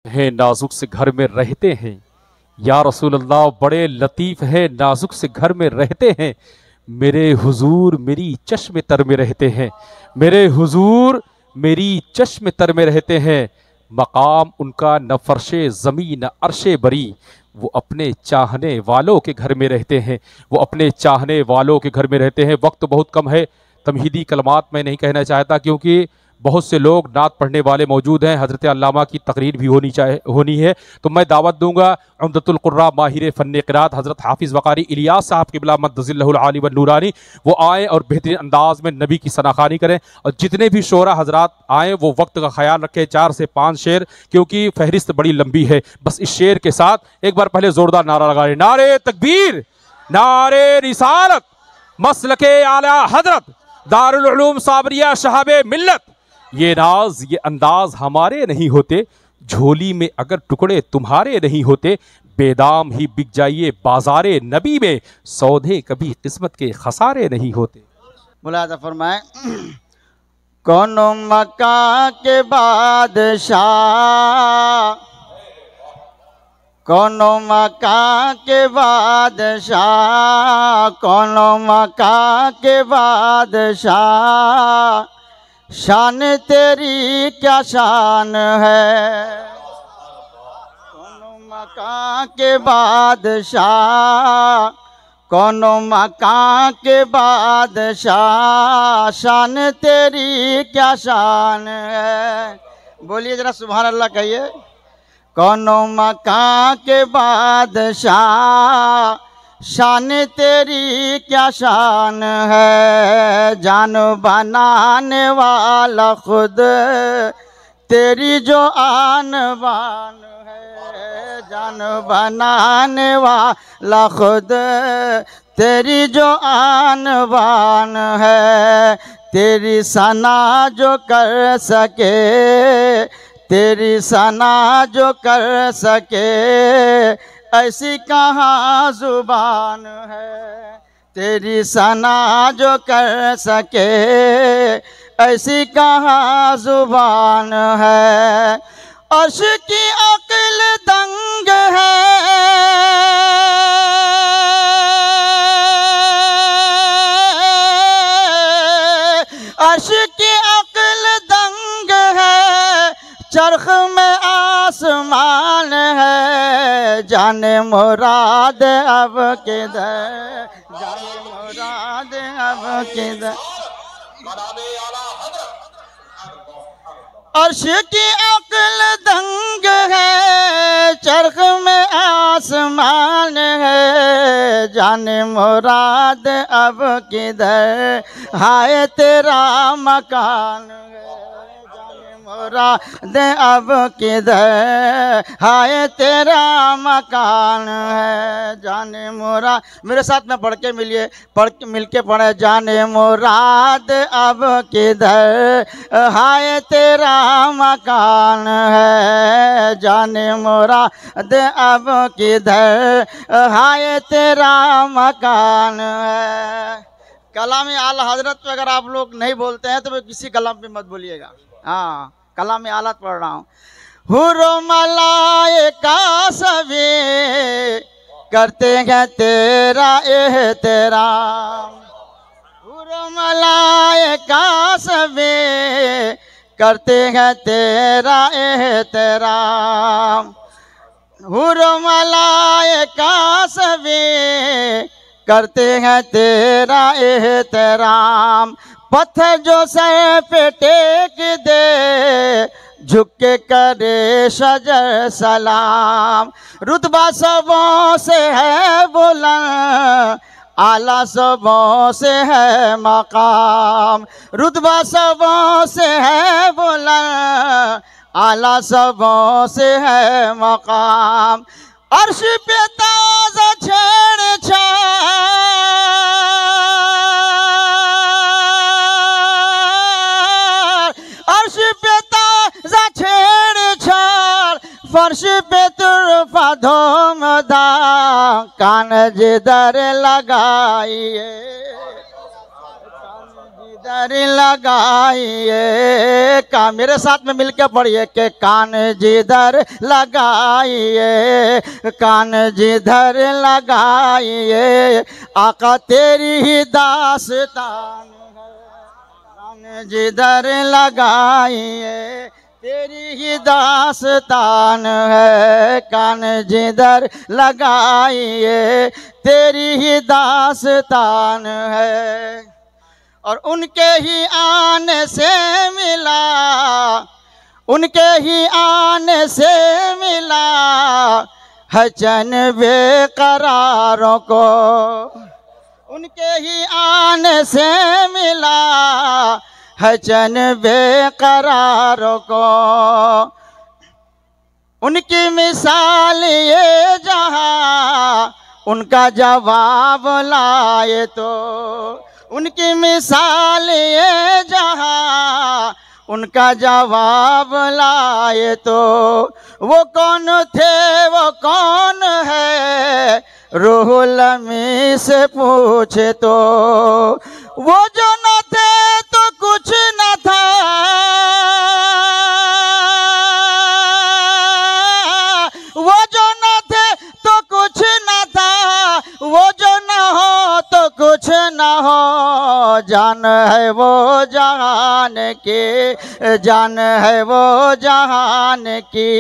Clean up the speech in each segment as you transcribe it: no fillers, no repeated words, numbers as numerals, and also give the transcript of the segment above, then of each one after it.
हैं नाजुक से घर में रहते हैं। या रसूल अल्लाह बड़े लतीफ़ हैं, नाजुक से घर में रहते हैं। मेरे हुजूर मेरी चश्म तर में रहते हैं, मेरे हुजूर मेरी चश्म तर में रहते हैं। मकाम उनका न फर्शे ज़मीन न अर्शे बरी, वो अपने चाहने वालों के घर में रहते हैं, वो अपने चाहने वालों के घर में रहते हैं। वक्त बहुत कम है, तमहीदी कलमात मैं नहीं कहना चाहता क्योंकि बहुत से लोग नात पढ़ने वाले मौजूद हैं। हज़रत अल्लामा की तकरीर भी होनी है, तो मैं दावत दूंगा उम्दतुल कुर्रा माहिर फ़न क़िरात हज़रत हाफिज़ वक़ारी इलियास साहब क़िबला मद्दज़िल्लहुल आली व नूरानी वो आएँ और बेहतरीन अंदाज में नबी की सनाखानी करें। और जितने भी शोरा हज़रात आएँ वो वक्त का ख्याल रखें, 4 से 5 शेर क्योंकि फहरिस्त बड़ी लंबी है। बस इस शेर के साथ एक बार पहले ज़ोरदार नारा लगा रहे, नारे तकबीर, नारे रिसालत, मसलके आला हज़रत, दारुल उलूम साबरिया शहाबे मिल्लत। ये नाज ये अंदाज हमारे नहीं होते, झोली में अगर टुकड़े तुम्हारे नहीं होते। बेदाम ही बिक जाइए बाजारे नबी में, सौदे कभी किस्मत के खसारे नहीं होते। मुलाजा फरमाए, कौनो मक्का के बादशाह, कौनो मक्का के बादशाह, कौनो मक्का के बादशाह, शान तेरी क्या शान है। कौनो मक्का के बादशाह, कौनो मक्का के बादशाह, शान तेरी क्या शान है। बोलिए जरा सुभान अल्लाह कहिए। कौनो मक्का के बादशाह, शान तेरी क्या शान है। जान बनाने वाला खुद तेरी जो आन बान है। जान बनाने वाला खुद तेरी जो आन बान है। तेरी सना जो कर सके, तेरी सना जो कर सके, ऐसी कहाँ जुबान है। तेरी सना जो कर सके, ऐसी कहाँ जुबान है। अर्श की अक्ल दंग है, अर्श की अक्ल दंग है, चरख में आसमान है। जाने मुराद अब किधर, जाने मुराद अब किधर। अर्श की अक्ल दंग है, चरख में आसमान है। जाने मुराद अब किधर, हाय तेरा मकान है। मुराद अब किधर, हाय तेरा मकान है। जाने मुराद, मेरे साथ में पढ़ के मिलिए, मिलके पढ़े। जाने मुराद अब किधर, हाय तेरा मकान है। जाने मुराद अब किधर, हाय तेरा मकान है। कलाम आला हजरत पे अगर आप लोग नहीं बोलते हैं तो किसी कलाम पे मत बोलिएगा। हाँ, कलाम आला पढ़ रहा हूँ। हुरो मलाइका सभी करते हैं तेरा एहतराम। हुरो मलाइका सभी करते हैं तेरा एहतराम। हुरो मलाइका सभी करते हैं तेरा एहतराम। पत्थर जो सर पे टेक दे, झुक के करे शजर सलाम। रुतबा सबों से है बुलंद, आला सबों से है मकाम। रुतबा सबों से है बुलंद, आला सबों से है मकाम। अर्श पे ताज़ा छेड़छाड़, अर्श पे ताज़ा छेड़छाड़, फर्श पे तुरफा धोमदा, कान जिधर लगाइए, कान जिधर लगाइए, का मेरे साथ में मिलकर पढ़िए कि कान जिधर लगाइए, कान जिधर लगाइए, आका तेरी ही दास्तान है। कान जिधर लगाइए, तेरी ही दास्तान है। कान जिधर लगाइए, तेरी ही दास्तान है। और उनके ही आने से मिला, उनके ही आने से मिला है चैन बेकरारों को। उनके ही आने से मिला है चैन बेकरारों को। उनकी मिसाल ये जहाँ उनका जवाब लाए तो, उनकी मिसाल ये जहाँ उनका जवाब लाए तो, वो कौन थे वो कौन है रूहुल अमी से पूछे तो। वो जो न थे तो कुछ न था, वो जो न थे तो कुछ न था, वो जो न हो तो कुछ न हो। जान है वो जहान की, जान है वो जहान की,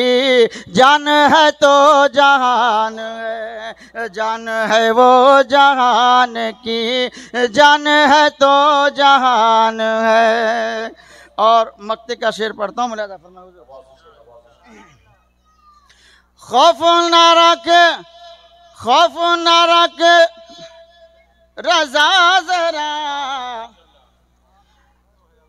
जान है तो जहान है। जान है वो जहान की, जान है तो जहान है। और मक्ते का शेर पढ़ता हूँ, मुलादा फरमाओ। खौफ न रख, खौफ न रख रज़ा ज़रा,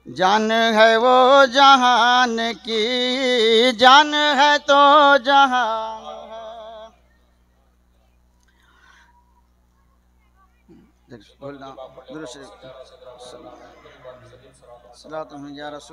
जान है वो जहान की, जान है तो जहान है। बोलना दुरूद शरीफ, सलात या रसूल।